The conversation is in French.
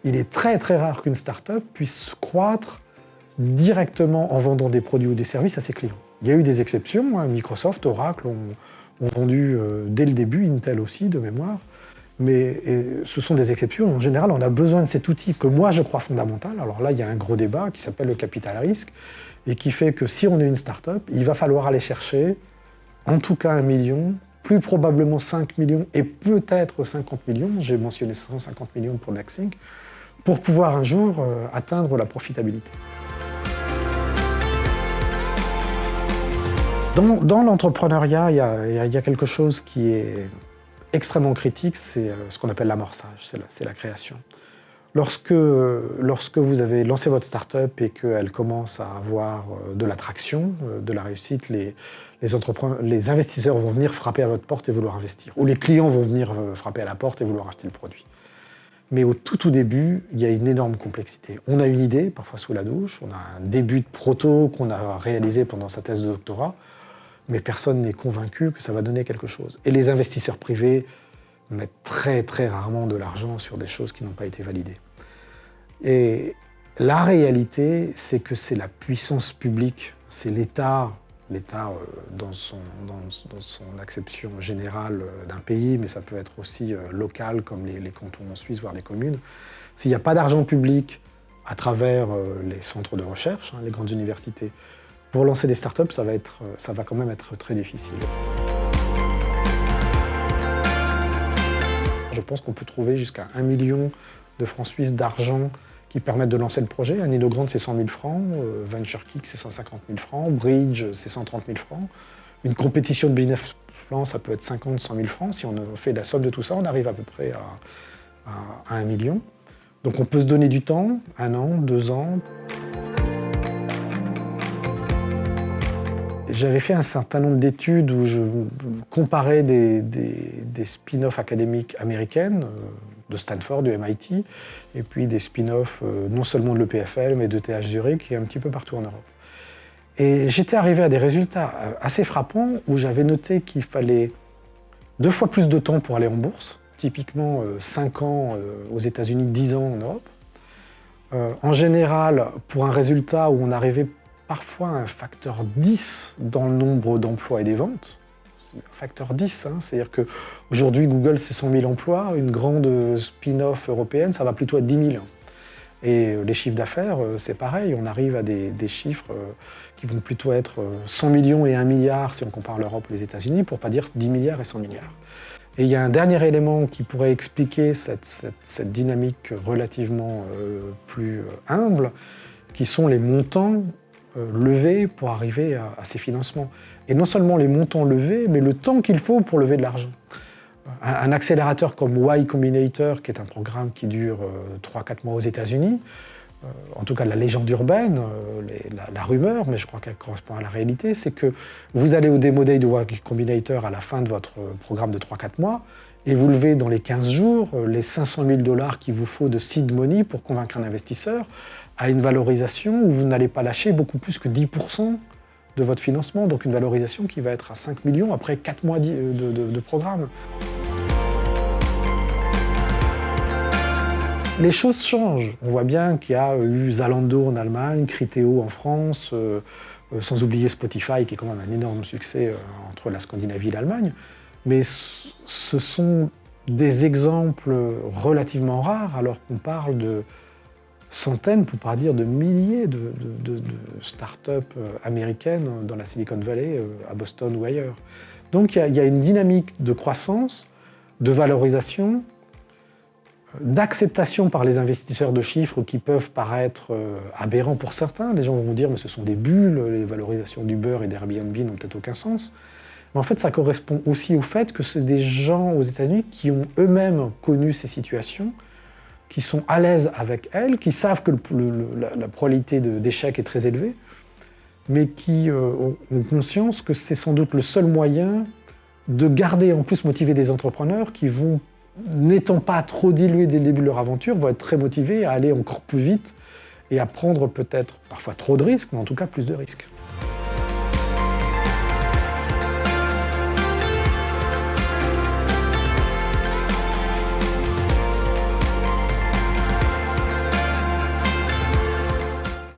Il est très très rare qu'une start-up puisse croître directement en vendant des produits ou des services à ses clients. Il y a eu des exceptions, hein. Microsoft, Oracle ont vendu dès le début, Intel aussi de mémoire, mais ce sont des exceptions. En général, on a besoin de cet outil que moi je crois fondamental. Alors là, il y a un gros débat qui s'appelle le capital risque et qui fait que si on est une start-up, il va falloir aller chercher en tout cas 1 million, plus probablement 5 millions et peut-être 50 millions, j'ai mentionné 150 millions pour Nexink, pour pouvoir un jour atteindre la profitabilité. Dans l'entrepreneuriat, il y a quelque chose qui est extrêmement critique, c'est ce qu'on appelle l'amorçage, c'est la création. Lorsque vous avez lancé votre start-up et qu'elle commence à avoir de l'attraction, de la réussite, les investisseurs vont venir frapper à votre porte et vouloir investir. Ou les clients vont venir frapper à la porte et vouloir acheter le produit. Mais au tout début, il y a une énorme complexité. On a une idée, parfois sous la douche, on a un début de proto qu'on a réalisé pendant sa thèse de doctorat, mais personne n'est convaincu que ça va donner quelque chose. Et les investisseurs privés mettent très très rarement de l'argent sur des choses qui n'ont pas été validées. Et la réalité, c'est que c'est la puissance publique, c'est l'État dans son acception générale d'un pays, mais ça peut être aussi local, comme les cantons en Suisse, voire les communes. S'il n'y a pas d'argent public à travers les centres de recherche, les grandes universités, pour lancer des startups, ça va quand même être très difficile. Je pense qu'on peut trouver jusqu'à 1 million de francs suisses d'argent qui permettent de lancer le projet. Un Innogrand, c'est 100 000 francs, Venture Kick, c'est 150 000 francs, Bridge, c'est 130 000 francs. Une compétition de business plan, ça peut être 50 100 000 francs. Si on fait la somme de tout ça, on arrive à peu près à 1 million. Donc on peut se donner du temps, 1 an, 2 ans. J'avais fait un certain nombre d'études où je comparais des spin-offs académiques américaines, de Stanford, du MIT, et puis des spin-offs non seulement de l'EPFL, mais de TH Zurich et un petit peu partout en Europe. Et j'étais arrivé à des résultats assez frappants où j'avais noté qu'il fallait 2 fois plus de temps pour aller en bourse, typiquement 5 ans aux États-Unis, 10 ans en Europe. En général, pour un résultat où on arrivait parfois un facteur 10 dans le nombre d'emplois et des ventes. Un facteur 10, c'est-à-dire qu'aujourd'hui, Google, c'est 100 000 emplois. Une grande spin-off européenne, ça va plutôt être 10 000. Et les chiffres d'affaires, c'est pareil. On arrive à des chiffres qui vont plutôt être 100 millions et 1 milliard si on compare l'Europe et les États-Unis, pour ne pas dire 10 milliards et 100 milliards. Et il y a un dernier élément qui pourrait expliquer cette dynamique relativement plus humble, qui sont les montants levés pour arriver à ces financements. Et non seulement les montants levés, mais le temps qu'il faut pour lever de l'argent. Un accélérateur comme Y Combinator, qui est un programme qui dure 3-4 mois aux États-Unis, en tout cas la légende urbaine, la rumeur, mais je crois qu'elle correspond à la réalité, c'est que vous allez au Demo Day de Y Combinator à la fin de votre programme de 3-4 mois, et vous levez dans les 15 jours les 500 000 $ qu'il vous faut de seed money pour convaincre un investisseur à une valorisation où vous n'allez pas lâcher beaucoup plus que 10% de votre financement, donc une valorisation qui va être à 5 millions après 4 mois de programme. Les choses changent. On voit bien qu'il y a eu Zalando en Allemagne, Criteo en France, sans oublier Spotify qui est quand même un énorme succès entre la Scandinavie et l'Allemagne. Mais ce sont des exemples relativement rares alors qu'on parle de centaines, pour ne pas dire de milliers de start-up américaines dans la Silicon Valley, à Boston ou ailleurs. Donc il y a une dynamique de croissance, de valorisation, d'acceptation par les investisseurs de chiffres qui peuvent paraître aberrants pour certains. Les gens vont dire mais ce sont des bulles, les valorisations d'Uber et d'Airbnb n'ont peut-être aucun sens. Mais en fait, ça correspond aussi au fait que c'est des gens aux États-Unis qui ont eux-mêmes connu ces situations, qui sont à l'aise avec elles, qui savent que la probabilité d'échec est très élevée, mais qui ont conscience que c'est sans doute le seul moyen de garder, en plus motiver des entrepreneurs qui vont, n'étant pas trop dilués dès le début de leur aventure, vont être très motivés à aller encore plus vite et à prendre peut-être parfois trop de risques, mais en tout cas plus de risques.